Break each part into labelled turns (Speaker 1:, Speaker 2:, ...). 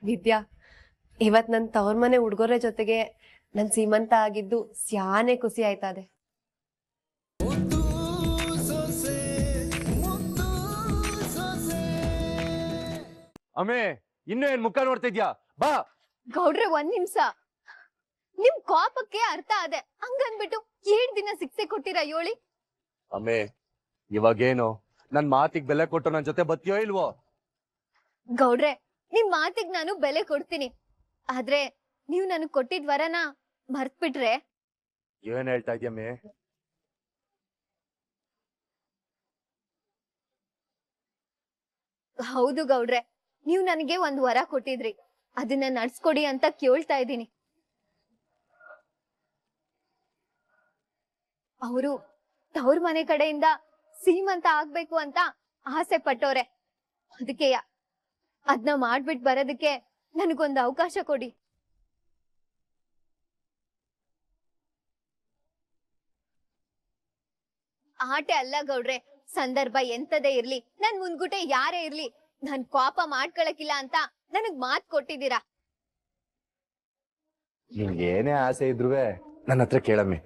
Speaker 1: ವಿದ್ಯಾ, ಇವತ್ ನನ್ ತವ್ರ ಮನೆ ಹುಡ್ಗೋರ ಜೊತೆಗೆ ನನ್ ಸೀಮಂತ ಆಗಿದ್ದು ಸ್ಯಾನೆ ಖುಷಿ ಆಯ್ತದೆ.
Speaker 2: ಅಮ್ಮೆ, ಇನ್ನೂ ಏನ್ ಮುಖ ನೋಡ್ತಿದ್ಯಾ? ಬಾ.
Speaker 3: ಗೌಡ್ರೆ, ಒಂದ್ ನಿಮಿಷ. ನಿಮ್ ಕೋಪಕ್ಕೆ ಅರ್ಥ ಅದೆ, ಹಂಗನ್ಬಿಟ್ಟು 7 ದಿನ ಶಿಕ್ಷೆ ಕೊಟ್ಟಿರ ಯೋಳಿ.
Speaker 2: ಅಮ್ಮೆ, ಇವಾಗೇನು ನನ್ ಮಾತಿಗೆ ಬೆಲೆ ಕೊಟ್ಟು ನನ್ ಜೊತೆ ಬತ್ತಿಯೋ ಇಲ್ವೋ?
Speaker 3: ಗೌಡ್ರೆ, ನಿಮ್ ಮಾತಿಗೆ ನಾನು ಬೆಲೆ ಕೊಡ್ತೀನಿ. ಆದ್ರೆ ನೀವ್ ನನಗ್ ಕೊಟ್ಟಿದ್ ವರನ ಮರ್ತ್ಬಿಟ್ರೆ?
Speaker 2: ಏನ್ ಹೇಳ್ತಾ ಇದ್ಯಮ್ಮೆ?
Speaker 3: ಹೌದು ಗೌಡ್ರೆ, ನೀವ್ ನನಗೆ ಒಂದ್ ವರ ಕೊಟ್ಟಿದ್ರಿ, ಅದನ್ನ ನಡ್ಸ್ಕೊಡಿ ಅಂತ ಕೇಳ್ತಾ ಇದ್ದೀನಿ. ಅವರು ತವ್ರ ಮನೆ ಕಡೆಯಿಂದ ಸೀಮಂತ ಆಗ್ಬೇಕು ಅಂತ ಆಸೆ ಪಟ್ಟವ್ರೆ. ಅದಕ್ಕೆಯ ಅದ್ನ ಮಾಡ್ಬಿಟ್ ಬರೋದಕ್ಕೆ ನನಗೊಂದು ಅವಕಾಶ ಕೊಡಿ. ಆಟೆ ಅಲ್ಲ ಗೌಡ್ರೆ, ಸಂದರ್ಭ ಎಂತದೇ ಇರ್ಲಿ, ನನ್ ಮುಂದ್ಗುಟೆ ಯಾರೇ ಇರ್ಲಿ, ನಾನ್ ಕೋಪ ಮಾಡ್ಕೊಳಕಿಲ್ಲ ಅಂತ ನನಗ್ ಮಾತ್ ಕೊಟ್ಟಿದ್ದೀರಾ.
Speaker 2: ನಿನ್ಗೆ ಏನೇ ಆಸೆ ಇದ್ರುವೆ ನನ್ನ ಹತ್ರ ಕೇಳಮ್ಮೆ.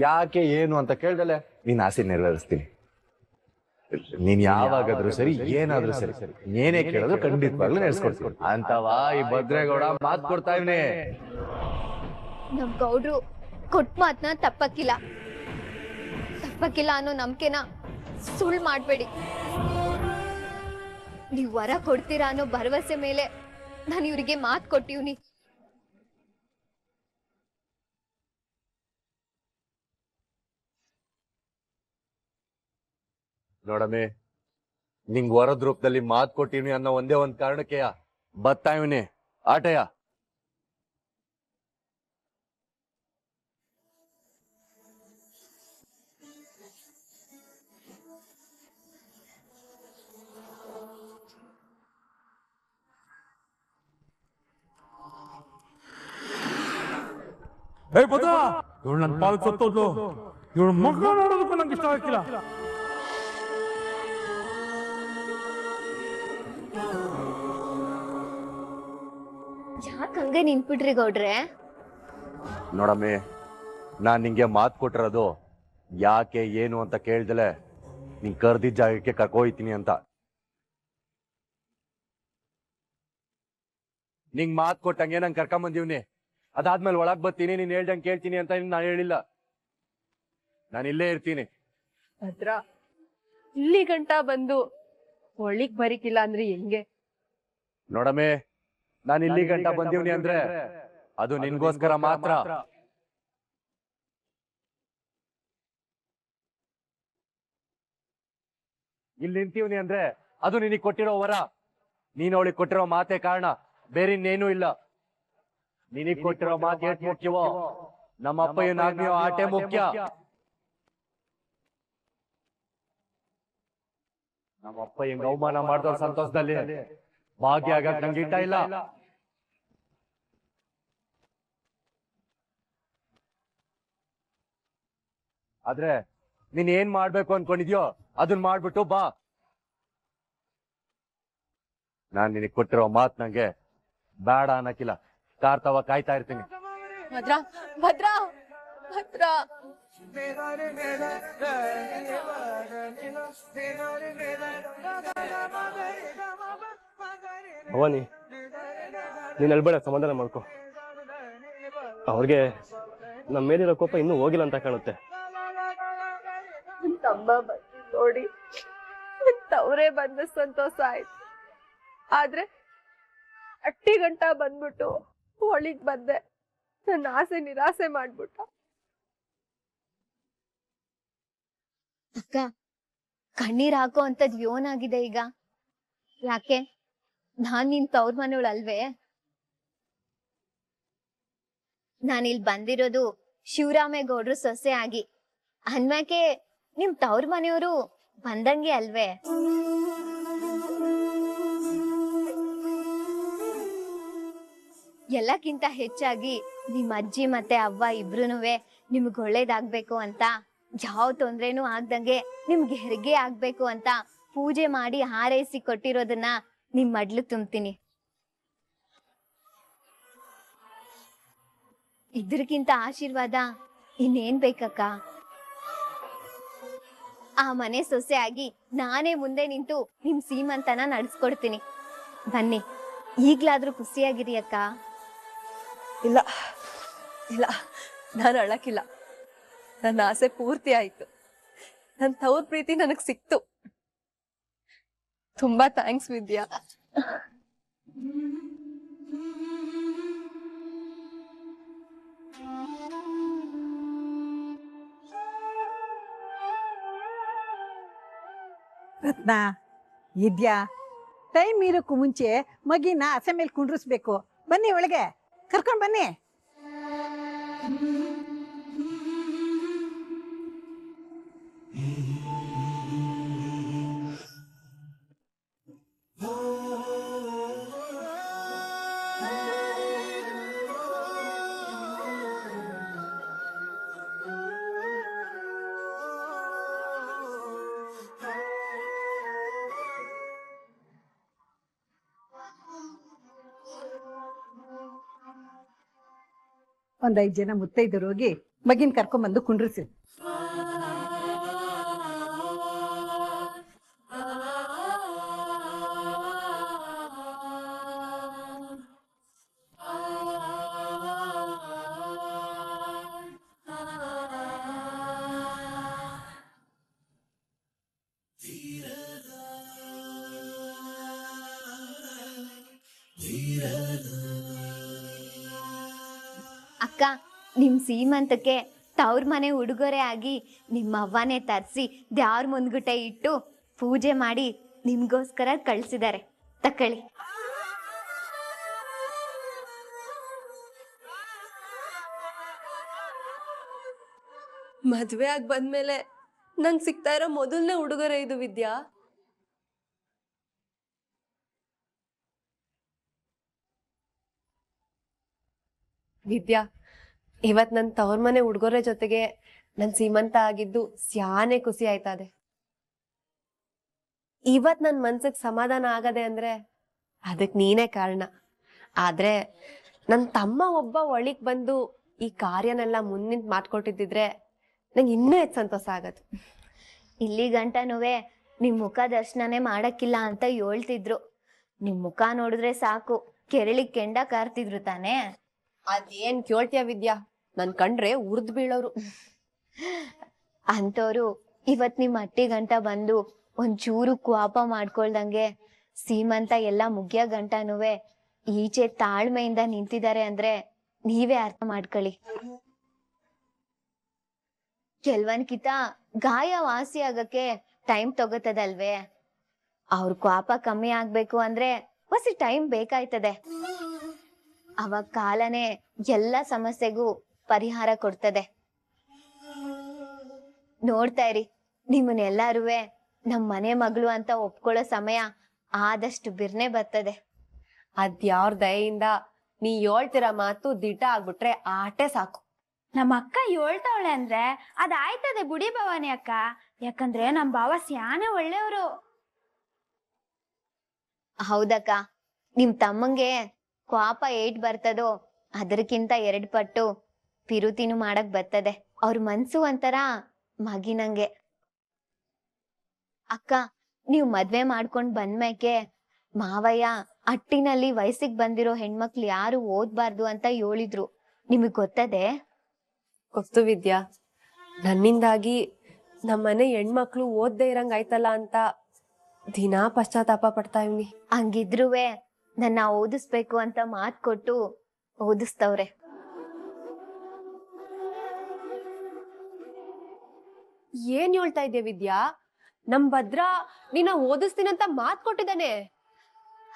Speaker 2: ಯಾಕೆ ಏನು ಅಂತ ಕೇಳ್ದಲೆ ನೀನ್ ಆಸೆ ನೆರವೇರಿಸ್ತೀನಿ. ನೀನ್ ಯಾವಾಗಾದ್ರೂ ಸರಿ, ಏನಾದ್ರೂ ಸರಿ, ಏನೇ ಕೇಳಿದ್ರು ಖಂಡಿತವಾಗ್ಲೂ ನೆರವೇರಿಸ್ಕೊಡ್ತೀನಿ ಅಂತವಾ ಈ ಭದ್ರೇಗೌಡ ಮಾತ್ ಕೊಡ್ತಾ ಇವ್ನೆ.
Speaker 3: ನಮ್ ಗೌಡ್ರು ಕೊಟ್ ಮಾತ್ನ ತಪ್ಪಕ್ಕಿಲ್ಲ ಅನ್ನೋ ನಂಬಿಕೆನ ಸುಳ್ಳು ಮಾಡ್ಬೇಡಿ. ನೀವ್ ವರ ಕೊಡ್ತೀರಾ ಅನ್ನೋ ಭರವಸೆ ಮೇಲೆ ನಾನು ಇವ್ರಿಗೆ ಮಾತ್ ಕೊಟ್ಟಿವ್ನಿ.
Speaker 2: ನೋಡಮ್ಮೆ, ನಿಂಗ್ ವರದ ರೂಪದಲ್ಲಿ ಮಾತ್ ಕೊಟ್ಟಿವ್ನಿ ಅನ್ನೋ ಒಂದೇ ಒಂದ್ ಕಾರಣಕ್ಕೆಯ ಬತ್ತಾ ಇವ್ನಿ ಆಟಯ.
Speaker 4: ಇವಳು ನನ್ನ ಪಾಲು ಸತ್ತೋದ್ಲು. ಇವಳು ಮಗ ನೋಡೋದಕ್ಕೂ ನಂಗೆ ಇಷ್ಟ ಆಗಿಲ್ಲ.
Speaker 3: ಯಾಕೆ ಹಂಗೆ ನಿಂತ್ಬಿಟ್ರಿ ಗೌಡ್ರೆ?
Speaker 2: ನೋಡಮ್ಮೆ, ನಾನ್ ನಿಂಗೆ ಮಾತ್ ಕೊಟ್ಟಿರೋದು ಯಾಕೆ ಏನು ಅಂತ ಕೇಳ್ದಲೆ ನೀನ್ ಕರ್ದಿದ್ದ ಜಾಗಕ್ಕೆ ಕರ್ಕೋಯ್ತೀನಿ ಅಂತ. ನಿಂಗ್ ಮಾತ್ ಕೊಟ್ಟಂಗೆ ನಂಗೆ ಕರ್ಕೊಂಬಂದಿವ್ನಿ. ಅದಾದ್ಮೇಲೆ ಒಳಗ್ ಬರ್ತೀನಿ, ನೀನ್ ಹೇಳ್ದಂಗೆ ಕೇಳ್ತೀನಿ ಅಂತ ನಾನು ಹೇಳಿಲ್ಲ. ನಾನು ಇಲ್ಲೇ ಇರ್ತೀನಿ.
Speaker 1: ಭದ್ರ, ಇಲ್ಲಿ ಗಂಟ ಬಂದು ಒಳ್ಳಿಗ್ ಬರಿಕಿಲ್ಲ ಅಂದ್ರೆ ಹೆಂಗೆ?
Speaker 2: ನೋಡಮ್ಮೆ, ನಾನು ಇಲ್ಲಿ ಗಂಟ ಬಂದಿವ್ನಿ ಅಂದ್ರೆ ಅದು ನಿನ್ಗೋಸ್ಕರ ಮಾತ್ರ. ಇಲ್ಲಿ ನಿಂತೀವ್ನಿ ಅಂದ್ರೆ ಅದು ನಿನಗ್ ಕೊಟ್ಟಿರೋ ವರ. ನೀನ್ ಅವಳಿಗೆ ಕೊಟ್ಟಿರೋ ಮಾತೆ ಕಾರಣ, ಬೇರೆ ಇನ್ನೇನೂ ಇಲ್ಲ. ನಿನಗ್ ಕೊಟ್ಟಿರೋ ಮಾತು ಎಷ್ಟು ಮುಖ್ಯವೋ ನಮ್ಮ ಅಪ್ಪಯ್ಯನಾಗ್ನಿಯೋ ಆಟೆ ಮುಖ್ಯ. ನಮ್ಮ ಅಪ್ಪಯ್ಯಂಗೆ ಅವಮಾನ ಮಾಡಿದವ್ರ ಸಂತೋಷದಲ್ಲಿ ಭಾಗ್ಯ ನಂಗೆ ಇಷ್ಟ ಇಲ್ಲ. ಆದ್ರೆ ನೀನ್ ಏನ್ ಮಾಡ್ಬೇಕು ಅನ್ಕೊಂಡಿದ್ಯೋ ಅದನ್ನ ಮಾಡ್ಬಿಟ್ಟು ಬಾ. ನಾನ್ ನಿನಗ್ ಕೊಟ್ಟಿರೋ ಮಾತ್ ನಂಗೆ ಬೇಡ ಅನ್ನಕ್ಕಿಲ್ಲ. ಕಾರ್ತಾವ ಕಾಯ್ತಾ ಇರ್ತೀನಿ.
Speaker 1: ಭದ್ರ, ಭದ್ರ, ಭದ್ರ.
Speaker 5: ಭವಾನಿ, ನೀನ್ ಅಲ್ಬೇಡ, ಸಮಾಧಾನ ಮಾಡ್ಕೊ. ಅವ್ರಿಗೆ ನಮ್ಮ ಮೇಲಿರೋ ಕೋಪ ಇನ್ನೂ ಹೋಗಿಲ್ಲ ಅಂತ ಕಾಣುತ್ತೆ.
Speaker 1: ತಮ್ಮ ಬಂದು ನೋಡಿ ತವರೇ ಬಂದ ಸಂತೋಷ ಆಯ್ತು. ಆದ್ರೆ ಅಟ್ಟಿ ಗಂಟ ಬಂದ್ಬಿಟ್ಟು ಹೊಳಿಗ್ ಬಂದೆ, ನನ್ನ ಆಸೆ ನಿರಾಸೆ ಮಾಡ್ಬಿಟ್ಟ.
Speaker 3: ಅಕ್ಕ, ಕಣ್ಣೀರ್ ಹಾಕೋ ಅಂತದ್ ಯೋನಾಗಿದೆ ಈಗ. ಯಾಕೆ? ನಾನ್ ನಿನ್ ತವ್ರ ಮನೆಯವಳು ಅಲ್ವೇ? ನಾನಿಲ್ ಬಂದಿರೋದು ಶಿವರಾಮೇಗೌಡ್ರು ಸೊಸೆ ಆಗಿ. ಅನ್ಮ್ಯಾಕೆ ನಿಮ್ ತವ್ರ ಮನೆಯವರು ಬಂದಂಗೆ ಅಲ್ವೇ? ಎಲ್ಲಕ್ಕಿಂತ ಹೆಚ್ಚಾಗಿ ನಿಮ್ ಅಜ್ಜಿ ಮತ್ತೆ ಅವ್ವ ಇಬ್ರುನುವೆ ನಿಮ್ಗ್ ಒಳ್ಳೇದಾಗ್ಬೇಕು ಅಂತ, ಯಾವ ತೊಂದ್ರೆನೂ ಆಗ್ದಂಗೆ ನಿಮ್ಗೆ ಹೆರಿಗೆ ಆಗ್ಬೇಕು ಅಂತ ಪೂಜೆ ಮಾಡಿ ಹಾರೈಸಿ ಕೊಟ್ಟಿರೋದನ್ನ ನಿಮ್ ಮಡ್ಲು ತುಂಬ್ತೀನಿ. ಇದ್ರಕ್ಕಿಂತ ಆಶೀರ್ವಾದ ಇನ್ನೇನ್ ಬೇಕಕ್ಕ? ಆ ಮನೆ ಸೊಸೆ ಆಗಿ ನಾನೇ ಮುಂದೆ ನಿಂತು ನಿಮ್ ಸೀಮಂತನ ನಡೆಸ್ಕೊಡ್ತೀನಿ. ಬನ್ನಿ, ಈಗ್ಲಾದ್ರೂ ಖುಷಿಯಾಗಿರಿ ಅಕ್ಕ.
Speaker 1: ಇಲ್ಲ ಇಲ್ಲ, ನಾನು ಅಳಕಿಲ್ಲ. ನನ್ನ ಆಸೆ ಪೂರ್ತಿ ಆಯ್ತು. ನನ್ನ ತವ್ರ ಪ್ರೀತಿ ನನಗ್ ಸಿಕ್ತು. ತುಂಬಾ ಥ್ಯಾಂಕ್ಸ್ ವಿದ್ಯಾ.
Speaker 6: ರತ್ನ, ಇದ್ಯಾ? ಟೈಮ್ ಮೀರಕ್ಕೂ ಮುಂಚೆ ಮಗಿನ ಹಸೆ ಮೇಲೆ ಕುಂಡ್ರಿಸ್ಬೇಕು. ಬನ್ನಿ, ಒಳಗೆ ಕರ್ಕೊಂಡ್ ಬನ್ನಿ. ಒಂದ್ 5 ಜನ ಮುತ್ತೈದರು ಹೋಗಿ ಮಗಿನ ಕರ್ಕೊಂಡ್ಬಂದು ಕುಂಡ್ರಿಸಿ.
Speaker 3: ಅಕ್ಕ, ನಿಮ್ ಸೀಮಂತಕ್ಕೆ ತವ್ರ ಮನೆ ಉಡುಗೊರೆ ಆಗಿ ನಿಮ್ಮ ಅವ್ವನೇ ತರಿಸಿ ದ್ಯಾವ್ರ ಮುಂದ್ಗುಟೆ ಇಟ್ಟು ಪೂಜೆ ಮಾಡಿ ನಿಮ್ಗೋಸ್ಕರ ಕಳ್ಸಿದ್ದಾರೆ. ತಕೊಳ್ಳಿ.
Speaker 1: ಮದ್ವೆ ಆಗಿ ಬಂದ್ಮೇಲೆ ನಂಗೆ ಸಿಗ್ತಾ ಇರೋ ಮೊದಲನೇ ಉಡುಗೊರೆ ಇದು ವಿದ್ಯಾ. ವಿದ್ಯಾ, ಇವತ್ ನನ್ ತವ್ರ ಮನೆ ಉಡುಗೊರೆ ಜೊತೆಗೆ ನನ್ ಸೀಮಂತ ಆಗಿದ್ದು ಸ್ಯಾನೆ ಖುಷಿ ಆಯ್ತದೆ. ಇವತ್ ನನ್ ಮನ್ಸಿಗೆ ಸಮಾಧಾನ ಆಗದೆ ಅಂದ್ರೆ ಅದಕ್ ನೀನೇ ಕಾರಣ. ಆದ್ರೆ ನನ್ ತಮ್ಮ ಒಬ್ಬ ಒಳಿಗ್ ಬಂದು ಈ ಕಾರ್ಯನೆಲ್ಲ ಮುಂದಿಂತ ಮಾಡ್ಕೊಟ್ಟಿದ್ರೆ ನಂಗೆ ಇನ್ನೂ ಹೆಚ್ಚು ಸಂತೋಷ ಆಗದು.
Speaker 3: ಇಲ್ಲಿ ಗಂಟನುವೆ ನಿಮ್ ಮುಖ ದರ್ಶನನೇ ಮಾಡಕ್ಕಿಲ್ಲ ಅಂತ ಹೇಳ್ತಿದ್ರು. ನಿಮ್ ಮುಖ ನೋಡಿದ್ರೆ ಸಾಕು ಕೆರಳಿ ಕೆಂಡ ಕಾರ್ತಿದ್ರು ತಾನೇ.
Speaker 1: ಅದೇನ್ ಕೇಳ್ತೀಯ ವಿದ್ಯಾ, ನನ್ ಕಂಡ್ರೆ ಉರ್ದ್ ಬೀಳೋರು.
Speaker 3: ಅಂತವ್ರು ಇವತ್ ನಿಮ್ ಅಟ್ಟಿ ಗಂಟ ಬಂದು ಒಂಚೂರು ಕೋಪ ಮಾಡ್ಕೊಳ್ದಂಗೆ ಸೀಮಂತ ಎಲ್ಲ ಮುಗಿಯ ಗಂಟನುವೆ ಈಚೆ ತಾಳ್ಮೆಯಿಂದ ನಿಂತಿದ್ದಾರೆ ಅಂದ್ರೆ ನೀವೇ ಅರ್ಥ ಮಾಡ್ಕೊಳ್ಳಿ. ಕೆಲ್ವನ್ಕಿತ ಗಾಯ ವಾಸಿ ಆಗಕ್ಕೆ ಟೈಮ್ ತಗೋತದಲ್ವೇ? ಅವ್ರ ಕೋಪ ಕಮ್ಮಿ ಆಗ್ಬೇಕು ಅಂದ್ರೆ ಹೊಸಿ ಟೈಮ್ ಬೇಕಾಯ್ತದೆ. ಅವಾಗ ಕಾಲನೇ ಎಲ್ಲ ಸಮಸ್ಯೆಗೂ ಪರಿಹಾರ ಕೊಡ್ತದೆ. ನೋಡ್ತಾ ಇರಿ, ನಿಮ್ಮನ್ನೆಲ್ಲಾರುವೆ ನಮ್ ಮನೆ ಮಗಳು ಅಂತ ಒಪ್ಕೊಳ್ಳೋ ಸಮಯ ಆದಷ್ಟು ಬಿರ್ನೆ ಬರ್ತದೆ.
Speaker 1: ಅದ್ಯಾವ್ರ ದಯೆಯಿಂದ ನೀ ಹೇಳ್ತಿರ ಮಾತು ದಿಟ ಆಗ್ಬಿಟ್ರೆ ಆಟೆ ಸಾಕು.
Speaker 7: ನಮ್ಮ ಅಕ್ಕ ಹೇಳ್ತಾವಳೆ ಅಂದ್ರೆ ಅದಾಯ್ತದೆ ಬುಡಿ ಭವಾನಿ ಅಕ್ಕ. ಯಾಕಂದ್ರೆ ನಮ್ ಭಾವ ಸ್ಯಾನೆ ಒಳ್ಳೆಯವರು.
Speaker 3: ಹೌದಕ್ಕ, ನಿಮ್ ತಮ್ಮಂಗೆ ಕೋಪ ಏಟ್ ಬರ್ತದೋ ಅದಕ್ಕಿಂತ 2 ಪಟ್ಟು ಪಿರುತಿನೂ ಮಾಡಕ್ ಬರ್ತದೆ. ಅವ್ರ ಮನ್ಸು ಒಂಥರ ಮಗಿನಂಗೆ. ಅಕ್ಕ, ನೀವ್ ಮದ್ವೆ ಮಾಡ್ಕೊಂಡ್ ಬಂದ್ಮೇಕೆ ಮಾವಯ್ಯ ಅಟ್ಟಿನಲ್ಲಿ ವಯಸ್ಸಿಗೆ ಬಂದಿರೋ ಹೆಣ್ಮಕ್ಳು ಯಾರು ಓದ್ಬಾರ್ದು ಅಂತ ಹೇಳಿದ್ರು. ನಿಮಗ್ ಗೊತ್ತದೆ?
Speaker 1: ಗೊತ್ತು ವಿದ್ಯಾ, ನನ್ನಿಂದಾಗಿ ನಮ್ಮನೆ ಹೆಣ್ಮಕ್ಳು ಓದ್ದೇ ಇರಂಗ್ ಆಯ್ತಲ್ಲ ಅಂತ ದಿನಾ ಪಶ್ಚಾತ್ತಾಪ ಪಡ್ತಾ ಇವ್ನಿ.
Speaker 3: ಹಂಗಿದ್ರುವೆ ನನ್ನ ಓದಿಸ್ಬೇಕು ಅಂತ ಮಾತ್ ಕೊಟ್ಟು ಓದಿಸ್ತವ್ರೆ.
Speaker 1: ಏನ್ ಹೇಳ್ತಾ ಇದ್ಯಾ ವಿದ್ಯಾ? ನಮ್ ಭದ್ರ ನಿನ್ನ ಓದಿಸ್ತೀನಂತ ಮಾತ್ ಕೊಟ್ಟಿದ್ದಾನೆ.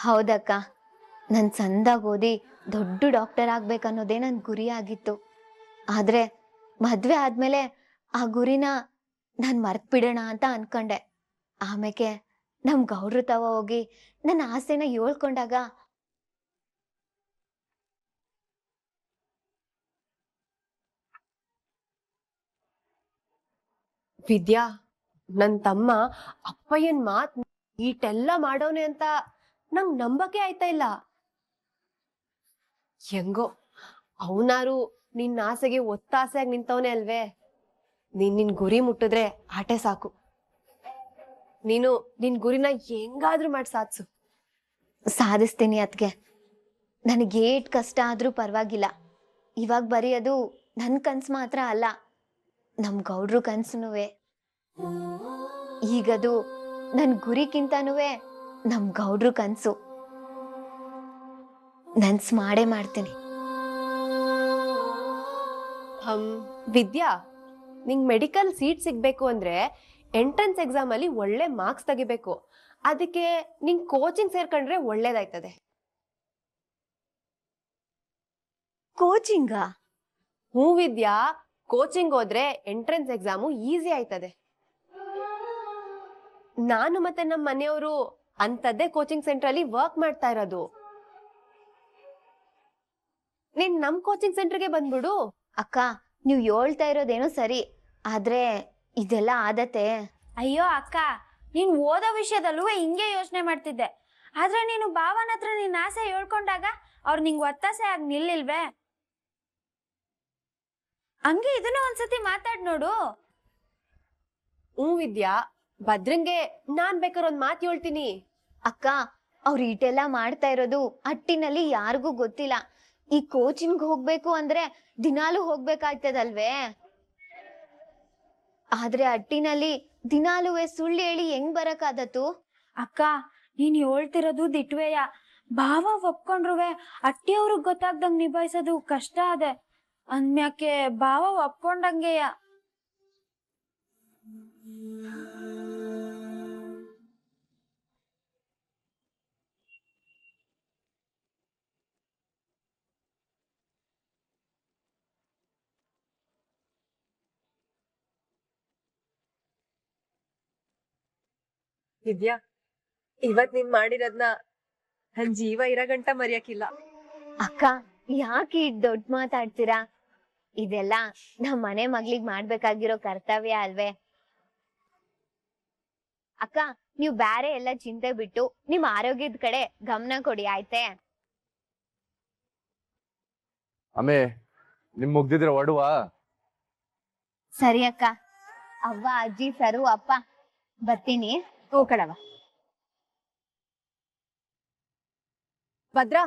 Speaker 3: ಹೌದಕ್ಕ, ನನ್ ಸಂದಾಗ ಓದಿ ದೊಡ್ಡ ಡಾಕ್ಟರ್ ಆಗ್ಬೇಕನ್ನೋದೇ ನನ್ ಗುರಿ ಆಗಿತ್ತು. ಆದ್ರೆ ಮದ್ವೆ ಆದ್ಮೇಲೆ ಆ ಗುರಿನ ನಾನ್ ಮರ್ತ್ ಬಿಡೋಣ ಅಂತ ಅನ್ಕೊಂಡೆ. ಆಮೇಲೆ ನಮ್ ಗೌಡ್ರು ತವ ಹೋಗಿ ನನ್ನ ಆಸೆನ ಹೇಳ್ಕೊಂಡಾಗ
Speaker 1: ವಿದ್ಯಾ, ನನ್ ತಮ್ಮ ಅಪ್ಪಯ್ಯನ್ ಮಾತ್ ಈಟೆಲ್ಲ ಮಾಡೋನೆ ಅಂತ ನಂಗ್ ನಂಬಕೆ ಆಯ್ತಾ ಇಲ್ಲ. ಹೆಂಗೋ ಅವನಾರು ನಿನ್ನ ಆಸೆಗೆ ಒತ್ತಾಸೆಯಾಗಿ ನಿಂತವನೇ ಅಲ್ವೇ. ನೀನ್ ನಿನ್ ಗುರಿ ಮುಟ್ಟಿದ್ರೆ ಆಟೆ ಸಾಕು. ನೀನು ನಿನ್ ಗುರಿನ ಹೆಂಗಾದ್ರೂ ಮಾಡಿ ಸಾಧ್ಸು.
Speaker 3: ಸಾಧಿಸ್ತೀನಿ ಅದ್ಗೆ. ನನಗೆ ಏಟ್ ಕಷ್ಟ ಆದ್ರೂ ಪರವಾಗಿಲ್ಲ. ಇವಾಗ ಬರೀ ಅದು ನನ್ನ ಕನ್ಸು ಮಾತ್ರ ಅಲ್ಲ, ನಮ್ ಗೌಡ್ರು ಕನ್ಸುನುವೆ. ಈಗದು ನನ್ ಗುರಿಕ್ಕಿಂತನೂ ನಮ್ ಗೌಡ್ರು ಕನ್ಸು. ನನ್ಸ್ ಮಾಡೇ ಮಾಡ್ತೀನಿ.
Speaker 1: ವಿದ್ಯಾ, ನಿಂಗ್ ಮೆಡಿಕಲ್ ಸೀಟ್ ಸಿಗ್ಬೇಕು ಅಂದ್ರೆ ಎಂಟ್ರೆನ್ಸ್ ಎಕ್ಸಾಮ್ ಅಲ್ಲಿ ಒಳ್ಳೆ ಮಾರ್ಕ್ಸ್ ತೆಗಿಬೇಕು. ಅದಕ್ಕೆ ನಿಂಗ್ ಕೋಚಿಂಗ್ ಸೇರ್ಕೊಂಡ್ರೆ ಒಳ್ಳೇದಾಯ್ತದೆ.
Speaker 3: ಕೋಚಿಂಗಾ?
Speaker 1: ಹ್ಞೂ ವಿದ್ಯಾ, ಕೋಚಿಂಗ್ ಹೋದ್ರೆ ಎಂಟ್ರೆನ್ಸ್ ಎಕ್ಸಾಮು ಈಸಿ ಆಯ್ತದೆ. ನಾನು ಮತ್ತೆ ನಮ್ಮ ಮನೆಯವರು ಅಂತದ್ದೇ ಕೋಚಿಂಗ್ ಸೆಂಟರ್ ಅಲ್ಲಿ ವರ್ಕ್ ಮಾಡ್ತಾ ಇರೋದು. ನೀನ್ ನಮ್ ಕೋಚಿಂಗ್ ಸೆಂಟರ್ಗೆ ಬಂದ್ಬಿಡು.
Speaker 3: ಅಕ್ಕ, ನೀವ್ ಹೇಳ್ತಾ ಇರೋದೇನೋ ಸರಿ, ಆದ್ರೆ ಇದೆಲ್ಲ ಆದತೆ.
Speaker 7: ಅಯ್ಯೋ ಅಕ್ಕ, ನೀನ್ ಓದೋ ವಿಷಯದಲ್ಲೂ ಹಿಂಗೆ ಯೋಚನೆ ಮಾಡ್ತಿದ್ದೆ. ಆದ್ರೆ ನೀನು ಭಾವನ ಹತ್ರ ನಿನ್ನ ಆಸೆ ಹೇಳ್ಕೊಂಡಾಗ ಅವ್ರು ನಿಂಗೆ ಒತ್ತಾಸೆ ಆಗಿ ನಿಲ್ಲಿಲ್ವೇ? ಹಂಗೆ ಇದನ್ನ ಒಂದ್ಸತಿ ಮಾತಾಡ್ ನೋಡು.
Speaker 1: ಹ್ಞೂ ವಿದ್ಯಾ, ಭದ್ರಂಗೆ ನಾನ್ ಬೇಕಾದ್ರೆ ಒಂದ್ ಮಾತು ಹೇಳ್ತೀನಿ.
Speaker 3: ಅಕ್ಕ, ಅವ್ರು ಇಟೆಲ್ಲ ಮಾಡ್ತಾ ಇರೋದು ಹಟ್ಟಿನಲ್ಲಿ ಯಾರಿಗೂ ಗೊತ್ತಿಲ್ಲ. ಈ ಕೋಚಿಂಗ್ ಹೋಗ್ಬೇಕು ಅಂದ್ರೆ ದಿನಾಲು ಹೋಗ್ಬೇಕಾಗ್ತದಲ್ವೇ? ಆದ್ರೆ ಹಟ್ಟಿನಲ್ಲಿ ದಿನಾಲುವೆ ಸುಳ್ಳು ಹೇಳಿ ಹೆಂಗ್ ಬರಕಾದತ್ತು?
Speaker 7: ಅಕ್ಕ, ನೀನ್ ಹೇಳ್ತಿರೋದು ದಿಟ್ವೆಯ. ಭಾವ ಒಪ್ಕೊಂಡ್ರುವೆ ಅಟ್ಟಿಯವ್ರಿಗೆ ಗೊತ್ತಾಗ್ದಂಗ್ ನಿಭಾಯಿಸೋದು ಕಷ್ಟ ಅದೆ. ಅಂದ್ಮ್ಯಾಕೆ ಭಾವ ಒಪ್ಕೊಂಡಂಗೆಯ.
Speaker 1: ವಿದ್ಯಾ, ಇವತ್ ನೀನ್ ಮಾಡಿರೋದ್ನ ನನ್ ಜೀವ ಇರೋ ಗಂಟ ಮರೆಯಕ್ಕಿಲ್ಲ.
Speaker 3: ಅಕ್ಕ, ಯಾಕೆ ಇದ್ ದೊಡ್ಡ ಮಾತಾಡ್ತೀರಾ? ಇದೆಲ್ಲ ನಮ್ ಮನೆ ಮಗ್ಳಿಗ್ ಮಾಡ್ಬೇಕಾಗಿರೋ ಕರ್ತವ್ಯ ಅಲ್ವೇ? ಅಕ್ಕ, ನೀವ್ ಬ್ಯಾರೆ ಎಲ್ಲ ಚಿಂತೆ ಬಿಟ್ಟು ನಿಮ್ ಆರೋಗ್ಯದ ಕಡೆ ಗಮನ ಕೊಡಿ, ಆಯ್ತೆ?
Speaker 2: ಆಮೇ ನಿಮ್ ಮುಗ್ದಿದ್ರೆ ಹೊಡುವ.
Speaker 3: ಸರಿ ಅಕ್ಕ. ಅವ್ವ, ಅಜ್ಜಿ, ಸರು, ಅಪ್ಪ, ಬರ್ತೀನಿ.
Speaker 1: ಹೋಗಡವ ಭದ್ರಾ.